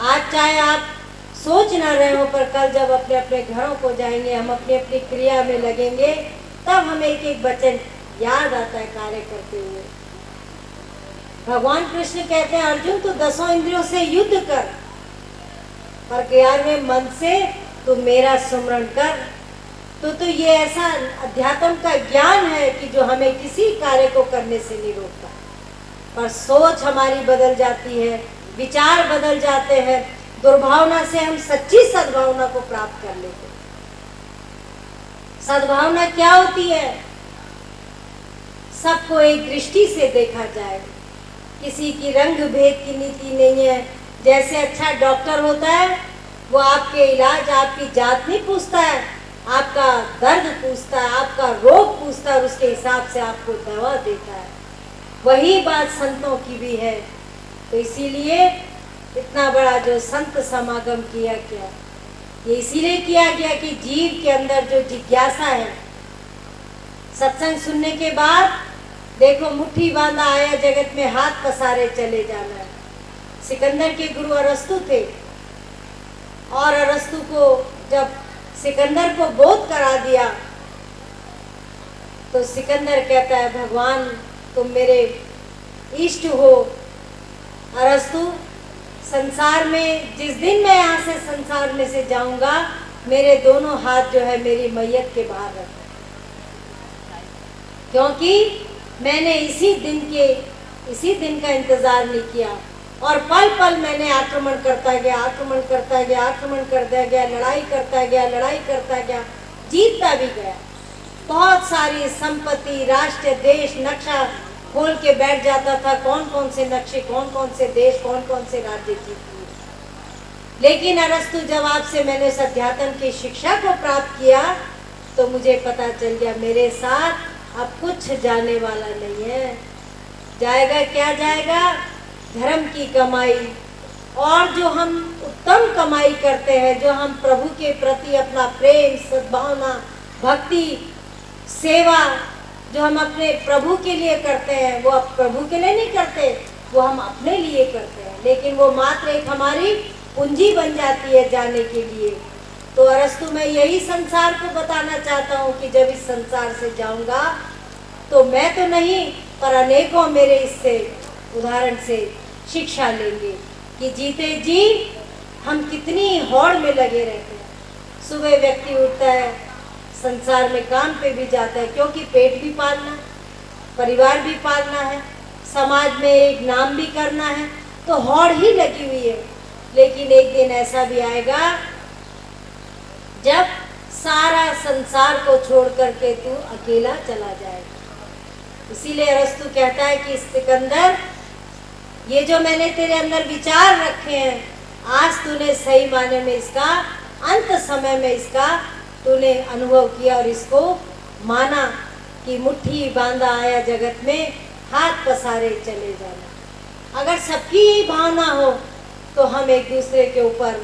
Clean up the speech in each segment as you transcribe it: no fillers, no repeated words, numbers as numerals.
आज चाहे आप सोच ना रहे हो, पर कल जब अपने अपने घरों को जाएंगे, हम अपनी अपनी क्रिया में लगेंगे, तब हमें एक एक वचन याद आता है कार्य करते हुए। भगवान कृष्ण कहते हैं अर्जुन तू 10 इंद्रियों से युद्ध कर, पर 11वें मन से तू मेरा सुमरण कर। तो ये ऐसा अध्यात्म का ज्ञान है कि जो हमें किसी कार्य को करने से नहीं रोकता, पर सोच हमारी बदल जाती है, विचार बदल जाते हैं, दुर्भावना से हम सच्ची सद्भावना को प्राप्त कर लेते हैं। सद्भावना क्या होती है? सबको एक दृष्टि से देखा जाए, किसी की रंग भेद की नीति नहीं है। जैसे अच्छा डॉक्टर होता है, वो आपके इलाज, आपकी जात नहीं पूछता है, आपका दर्द पूछता है, आपका रोग पूछता है और उसके हिसाब से आपको दवा देता है। वही बात संतों की भी है। तो इसीलिए इतना बड़ा जो संत समागम किया गया, ये इसीलिए किया गया कि जीव के अंदर जो जिज्ञासा है, सत्संग सुनने के बाद देखो मुट्ठी बांधा आया जगत में हाथ पसारे चले जाना है। सिकंदर के गुरु अरस्तु थे, और अरस्तु को जब सिकंदर को बोध करा दिया तो सिकंदर कहता है भगवान तुम मेरे इष्ट हो। अरस्तु संसार में जिस दिन मैं यहाँ से संसार में से जाऊंगा, मेरे दोनों हाथ जो है मेरी मैयत के बाहर रखो, क्योंकि मैंने इसी दिन का इंतजार नहीं किया, और पल पल मैंने आक्रमण करता गया, लड़ाई करता गया, जीतता भी गया। बहुत सारी संपत्ति, राष्ट्र, देश, नक्शा खोल के बैठ जाता था, कौन कौन से नक्शे, कौन कौन से देश, कौन कौन से राज्य जीत लिए। लेकिन अरस्तु जब आपसे मैंने उस अध्यात्म की शिक्षा को प्राप्त किया, तो मुझे पता चल गया मेरे साथ अब कुछ जाने वाला नहीं है। जाएगा क्या जाएगा? धर्म की कमाई, और जो हम उत्तम कमाई करते हैं, जो हम प्रभु के प्रति अपना प्रेम, सद्भावना, भक्ति, सेवा जो हम अपने प्रभु के लिए करते हैं, वो अब प्रभु के लिए नहीं करते, वो हम अपने लिए करते हैं। लेकिन वो मात्र एक हमारी पूंजी बन जाती है जाने के लिए। तो अरस्तु मैं यही संसार को बताना चाहता हूँ कि जब इस संसार से जाऊंगा तो मैं तो नहीं, पर अनेकों मेरे इससे उदाहरण से शिक्षा लेंगे कि जीते जी हम कितनी होड़ में लगे रहते हैं। सुबह व्यक्ति उठता है, संसार में काम पे भी जाता है, क्योंकि पेट भी पालना, परिवार भी पालना है, समाज में एक नाम भी करना है, तो होड़ ही लगी हुई है। लेकिन एक दिन ऐसा भी आएगा जब सारा संसार को छोड़ करके तू अकेला चला जाएगा। इसीलिए अरस्तु कहता है कि सिकंदर, ये जो मैंने तेरे अंदर विचार रखे हैं, आज तूने सही माने में इसका, अंत समय में इसका तूने अनुभव किया और इसको माना कि मुट्ठी बांधा आया जगत में, हाथ पसारे चले जाना। अगर सबकी यही भावना हो तो हम एक दूसरे के ऊपर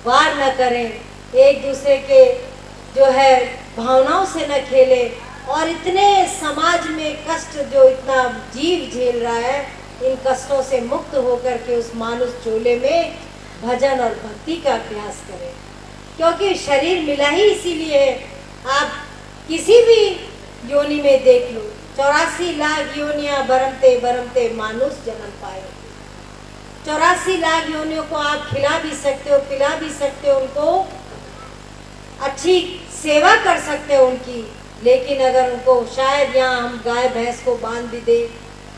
वार न करें, एक दूसरे के जो है भावनाओं से न खेलें, और इतने समाज में कष्ट जो इतना जीव झेल रहा है, इन कष्टों से मुक्त होकर के उस मानुष चोले में भजन और भक्ति का अभ्यास करें। क्योंकि शरीर मिला ही इसीलिए है। आप किसी भी योनि में देख लो, 84 लाख योनियां बरमते बरमते मानुष जन्म पाए। 84 लाख योनियों को आप खिला भी सकते हो, पिला भी सकते हो, उनको अच्छी सेवा कर सकते हो उनकी। लेकिन अगर उनको शायद यहाँ हम गाय भैंस को बांध भी दे,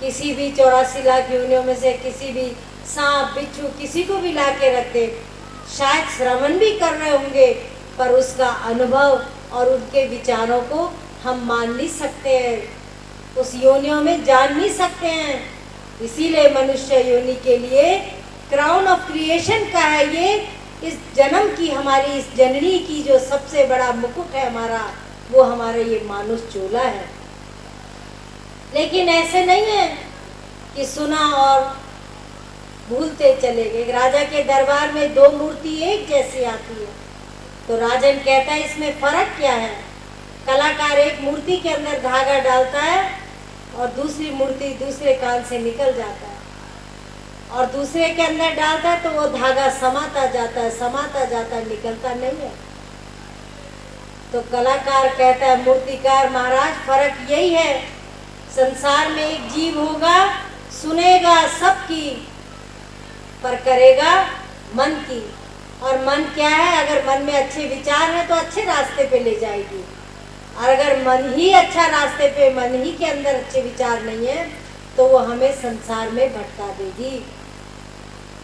किसी भी 84 लाख योनियों में से किसी भी सांप बिच्छू किसी को भी ला के रख दे, शायद श्रवण भी कर रहे होंगे, पर उसका अनुभव और उनके विचारों को हम मान नहीं सकते हैं, उस योनियों में जान नहीं सकते हैं। इसीलिए मनुष्य योनि के लिए क्राउन ऑफ क्रिएशन का है ये, इस जन्म की, हमारी इस जननी की जो सबसे बड़ा मुकुट है हमारा, वो हमारा ये मानुष चोला है। लेकिन ऐसे नहीं है कि सुना और भूलते चले गए। राजा के दरबार में 2 मूर्ति एक जैसी आती है, तो राजन कहता है इसमें फर्क क्या है? कलाकार एक मूर्ति के अंदर धागा डालता है और दूसरी मूर्ति दूसरे कान से निकल जाता है। और दूसरे के अंदर डालता है तो वो धागा समाता जाता है, समाता जाता है, निकलता नहीं है। तो कलाकार कहता है, मूर्तिकार महाराज फर्क यही है, संसार में एक जीव होगा, सुनेगा सबकी पर करेगा मन की। और मन क्या है, अगर मन में अच्छे विचार है तो अच्छे रास्ते पे ले जाएगी, और अगर मन ही अच्छा रास्ते पे, मन ही के अंदर अच्छे विचार नहीं है तो वो हमें संसार में भटका देगी।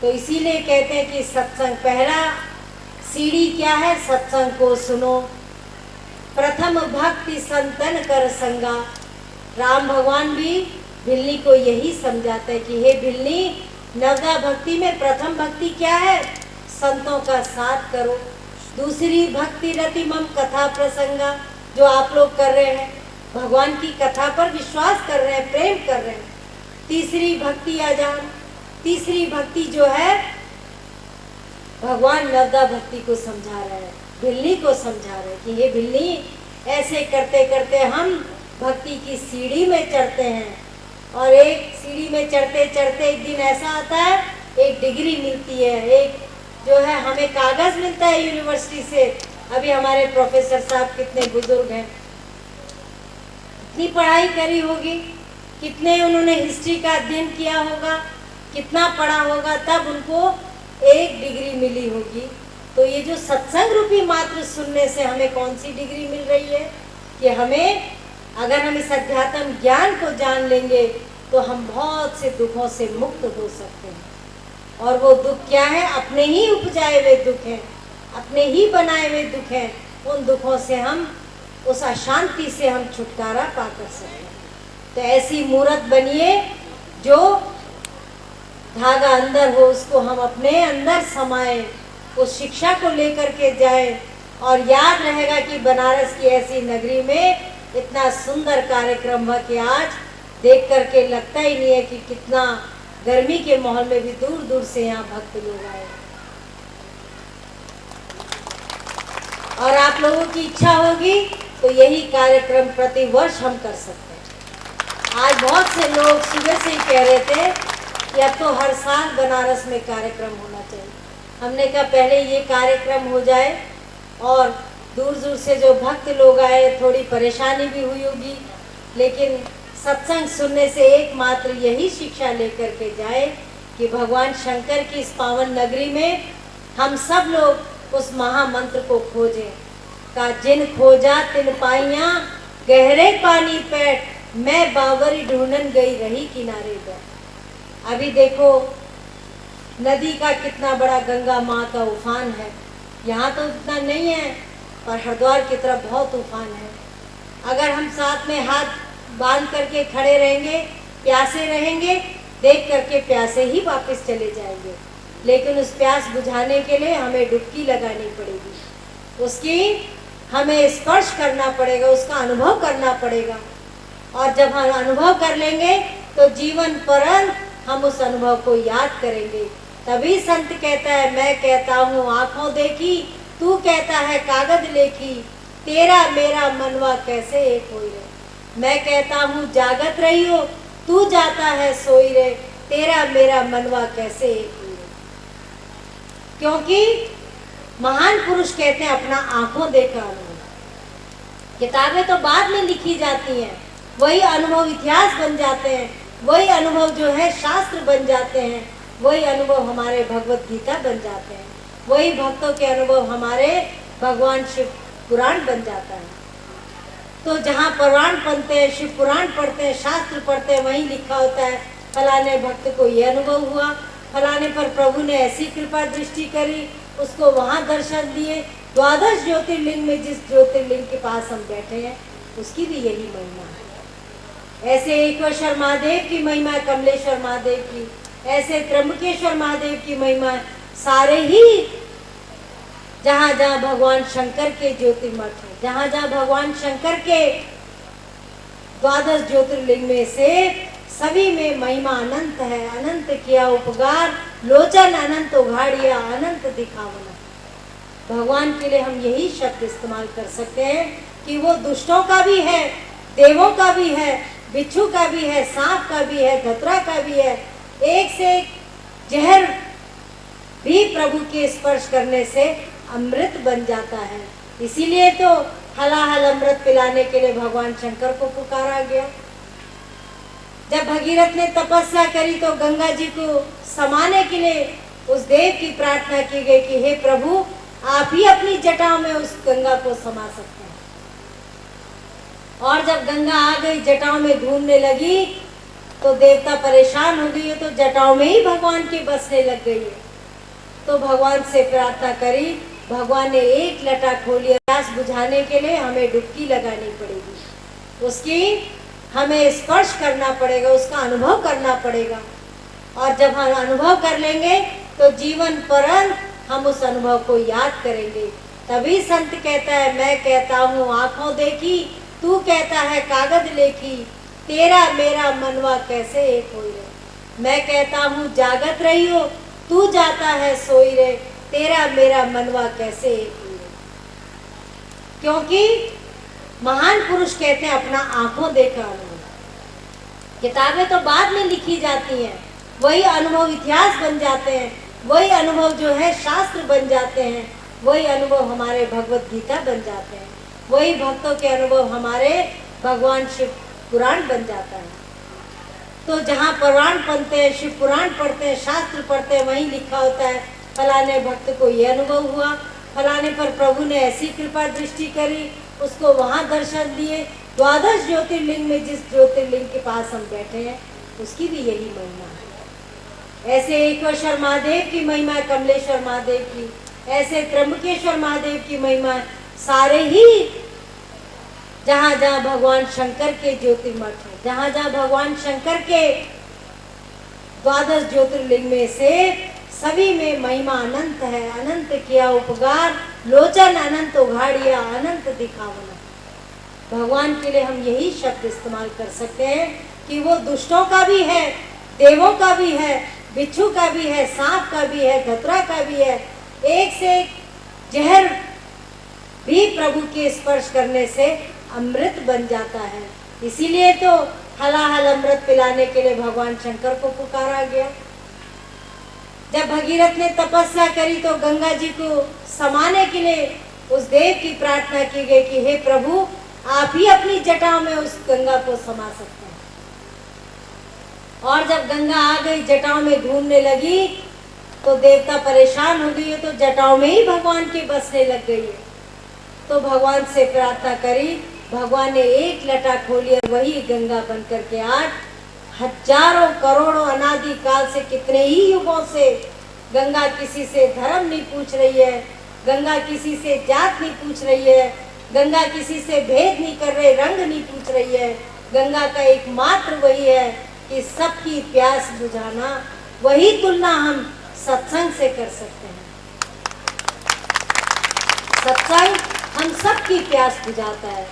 तो इसीलिए कहते हैं कि सत्संग, पहला सीढ़ी क्या है, सत्संग को सुनो। प्रथम भक्ति संतन कर संगा। राम भगवान भी भिल्ली को यही समझाते हैं कि हे भिल्ली, नवदा भक्ति में प्रथम भक्ति क्या है, संतों का साथ करो। दूसरी भक्ति रति मम कथा प्रसंगा, जो आप लोग कर रहे हैं, भगवान की कथा पर विश्वास कर रहे हैं, प्रेम कर रहे हैं। तीसरी भक्ति अजान, तीसरी भक्ति जो है भगवान नवदा भक्ति को समझा रहे हैं, भिल्ली को समझा रहे हैं कि ये भिल्ली, ऐसे करते करते हम भक्ति की सीढ़ी में चढ़ते हैं। और एक सीढ़ी में चढ़ते चढ़ते एक दिन ऐसा आता है, एक डिग्री मिलती है, एक जो है हमें कागज मिलता है यूनिवर्सिटी से। अभी हमारे प्रोफेसर साहब कितने बुजुर्ग हैं, इतनी पढ़ाई करी होगी, कितने उन्होंने हिस्ट्री का अध्ययन किया होगा, कितना पढ़ा होगा, तब उनको एक डिग्री मिली होगी। तो ये जो सत्संग रूपी मात्र सुनने से हमें कौन सी डिग्री मिल रही है कि हमें, अगर हम इस अध्यात्म ज्ञान को जान लेंगे तो हम बहुत से दुखों से मुक्त हो सकते हैं। और वो दुख क्या है, अपने ही उपजाए हुए दुख हैं, अपने ही बनाए हुए दुख हैं। उन दुखों से हम, उस अशांति से हम छुटकारा पा कर सकते हैं। तो ऐसी मूर्त बनिए जो धागा अंदर हो, उसको हम अपने अंदर समाए, उस शिक्षा को लेकर के जाए। और याद रहेगा कि बनारस की ऐसी नगरी में इतना सुंदर कार्यक्रम हुआ कि आज देख करके लगता ही नहीं है कि कितना गर्मी के माहौल में भी दूर दूर से यहाँ भक्त लोग आए। और आप लोगों की इच्छा होगी तो यही कार्यक्रम प्रतिवर्ष हम कर सकते हैं। आज बहुत से लोग सुबह से ही कह रहे थे कि अब तो हर साल बनारस में कार्यक्रम होना चाहिए। हमने कहा पहले ये कार्यक्रम हो जाए, और दूर दूर से जो भक्त लोग आए, थोड़ी परेशानी भी हुई होगी, लेकिन सत्संग सुनने से एकमात्र यही शिक्षा लेकर के जाए कि भगवान शंकर की इस पावन नगरी में हम सब लोग उस महामंत्र को खोजें। का जिन खोजा तिन पाइयां, गहरे पानी पैठ, मैं बावरी ढूंढन गई रही किनारे पर। अभी देखो नदी का कितना बड़ा गंगा माँ का उफान है। यहाँ तो इतना नहीं है, पर हरिद्वार की तरफ बहुत उफान है। अगर हम साथ में हाथ बांध करके खड़े रहेंगे, प्यासे रहेंगे, देख करके प्यासे ही वापस चले जाएंगे। लेकिन उस प्यास बुझाने के लिए हमें डुबकी लगानी पड़ेगी, उसकी हमें स्पर्श करना पड़ेगा, उसका अनुभव करना पड़ेगा। और जब हम अनुभव कर लेंगे तो जीवन पर्यंत हम उस अनुभव को याद करेंगे। तभी संत कहता है, मैं कहता हूँ आंखों देखी, तू कहता है कागज लेखी, तेरा मेरा मनवा कैसे एक होई रे। मैं कहता हूँ जागत रही हो, तू जाता है सोई रे, तेरा मेरा मनवा कैसे एक हुई रे। क्योंकि महान पुरुष कहते हैं अपना आंखों देखा अनुभव। किताबें तो बाद में लिखी जाती हैं, वही अनुभव इतिहास बन जाते हैं, वही अनुभव जो है शास्त्र बन जाते हैं, वही अनुभव हमारे भगवत गीता बन जाते हैं, वही भक्तों के अनुभव हमारे भगवान शिव पुराण बन जाता है। तो जहाँ पुराण पढ़ते हैं, शिव पुराण पढ़ते हैं, शास्त्र पढ़ते हैं, वहीं लिखा होता है फलाने भक्त को ये अनुभव हुआ, फलाने पर प्रभु ने ऐसी कृपा दृष्टि करी, उसको वहाँ दर्शन दिए। द्वादश ज्योतिर्लिंग में जिस ज्योतिर्लिंग के पास हम बैठे हैं उसकी भी यही महिमा है। ऐसे एकेश्वर महादेव की महिमा है, कमलेश्वर महादेव की, ऐसे त्र्यंबकेश्वर महादेव की महिमा है। सारे ही जहाँ जहाँ भगवान शंकर के ज्योतिर्मठ है, जहाँ जहाँ भगवान शंकर के द्वादश ज्योतिर्लिंग में से सभी में महिमा अनंत है। अनंत किया उपकार, लोचन अनंत उघाड़िया, अनंत दिखावना। भगवान के लिए हम यही शब्द इस्तेमाल कर सकते हैं कि वो दुष्टों का भी है, देवों का भी है, बिच्छू का भी है, सांप का भी है, धतरा का भी है, एक से एक जहर भी प्रभु के स्पर्श करने से अमृत बन जाता है। इसीलिए तो हलाहल अमृत पिलाने के लिए भगवान शंकर को पुकारा गया। जब भगीरथ ने तपस्या करी तो गंगा जी को समाने के लिए उस देव की प्रार्थना की गई कि हे प्रभु, आप ही अपनी जटाओं में उस गंगा को समा सकते हैं। और जब गंगा आ गई, जटाओं में घूमने लगी, तो देवता परेशान हो गई है, तो जटाओं में ही भगवान की बसने लग गई है। तो भगवान से प्रार्थना करी, भगवान ने एक लटा खोली। प्यास बुझाने के लिए हमें डुबकी लगानी पड़ेगी, उसकी हमें स्पर्श करना पड़ेगा, उसका अनुभव करना पड़ेगा। और जब हम अनुभव कर लेंगे तो जीवन पर्यंत हम उस अनुभव को याद करेंगे। तभी संत कहता है, मैं कहता हूँ आंखों देखी, तू कहता है कागज लेखी, तेरा मेरा मनवा कैसे एक होई रे। मैं कहता हूँ जागत रही हो, तू जाता है सोई रे, तेरा मेरा मनवा कैसे एक हुई रे। क्योंकि महान पुरुष कहते हैं अपना आंखों देखा अनुभव। किताबें तो बाद में लिखी जाती हैं, वही अनुभव इतिहास बन जाते हैं, वही अनुभव जो है शास्त्र बन जाते हैं, वही अनुभव हमारे भगवत गीता बन जाते हैं, वही भक्तों के अनुभव हमारे भगवान शिव पुराण बन जाता है। तो जहाँ पुराण पढ़ते हैं, शिव पुराण पढ़ते हैं, शास्त्र पढ़ते हैं, वहीं लिखा होता है फलाने भक्त को ये अनुभव हुआ, फलाने पर प्रभु ने ऐसी कृपा दृष्टि करी, उसको वहाँ दर्शन दिए। द्वादश ज्योतिर्लिंग में जिस ज्योतिर्लिंग के पास हम बैठे हैं उसकी भी यही महिमा है। ऐसे एकेश्वर महादेव की महिमा है, कमलेश्वर महादेव की, ऐसे त्र्यंबकेश्वर महादेव की महिमा है। सारे ही जहाँ जहाँ भगवान शंकर के ज्योतिर्मठ है, जहाँ जहाँ भगवान शंकर के द्वादश ज्योतिर्लिंग में से सभी में महिमा अनंत है। अनंत किया उपकार, लोचन अनंत उघाड़िया, अनंत दिखावना। भगवान के लिए हम यही शब्द इस्तेमाल कर सकते हैं कि वो दुष्टों का भी है, देवों का भी है, बिच्छू का भी है, सांप का भी है, धतरा का भी है। एक से एक जहर भी प्रभु के स्पर्श करने से अमृत बन जाता है। इसीलिए तो हलाहल अमृत पिलाने के लिए भगवान शंकर को पुकारा गया। जब भगीरथ ने तपस्या करी तो गंगा जी को समाने के लिए उस देव की प्रार्थना की गई कि हे प्रभु, आप ही अपनी जटाओं में उस गंगा को समा सकते हैं। और जब गंगा आ गई, जटाओं में घूमने लगी, तो देवता परेशान हो गई है, तो जटाओं में ही भगवान की बसने लग गई है। तो भगवान से प्रार्थना करी, भगवान ने एक लटा खोली और वही गंगा बनकर के आज हजारों करोड़ों अनादि काल से, कितने ही युगों से गंगा किसी से धर्म नहीं पूछ रही है, गंगा किसी से जात नहीं पूछ रही है, गंगा किसी से भेद नहीं कर रही, रंग नहीं पूछ रही है। गंगा का एकमात्र वही है कि सबकी प्यास बुझाना। वही तुलना हम सत्संग से कर सकते हैं। सत्संग हम सबकी प्यास बुझाता है।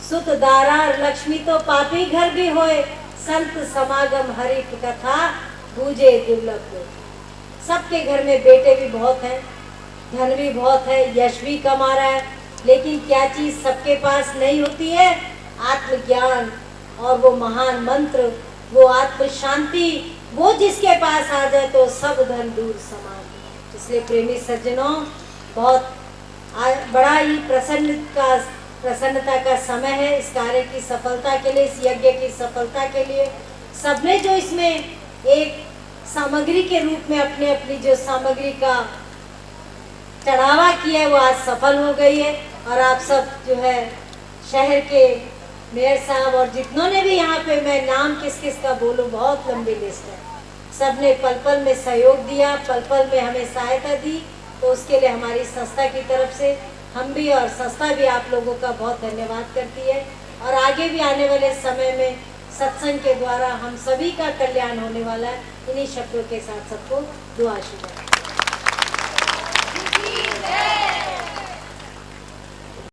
सुत दारा लक्ष्मी तो पापी घर भी होए, संत समागम हरि कथा बूझे दुर्लभ हो। सबके घर में बेटे भी बहुत हैं, धन भी बहुत है, यश भी कमा रहा है, लेकिन क्या चीज सबके पास नहीं होती है? आत्मज्ञान और वो महान मंत्र, वो आत्म शांति, वो जिसके पास आ जाए तो सब धन दूर समान। इसलिए प्रेमी सज्जनों, बहुत बड़ा ही प्रसन्नता का समय है इस कार्य की सफलता के लिए, इस यज्ञ की सफलता के लिए। सबने जो इसमें एक सामग्री के रूप में अपने अपनी जो सामग्री का चढ़ावा किया है वो आज सफल हो गई है। और आप सब जो है शहर के मेयर साहब और जितनों ने भी यहाँ पे, मैं नाम किस किस का बोलूँ, बहुत लंबी लिस्ट है, सब ने पल पल में सहयोग दिया, पल पल में हमें सहायता दी। तो उसके लिए हमारी संस्था की तरफ से हम भी और संस्था भी आप लोगों का बहुत धन्यवाद करती है। और आगे भी आने वाले समय में सत्संग के द्वारा हम सभी का कल्याण होने वाला है। इन्हीं शब्दों के साथ सबको दुआ शुभ।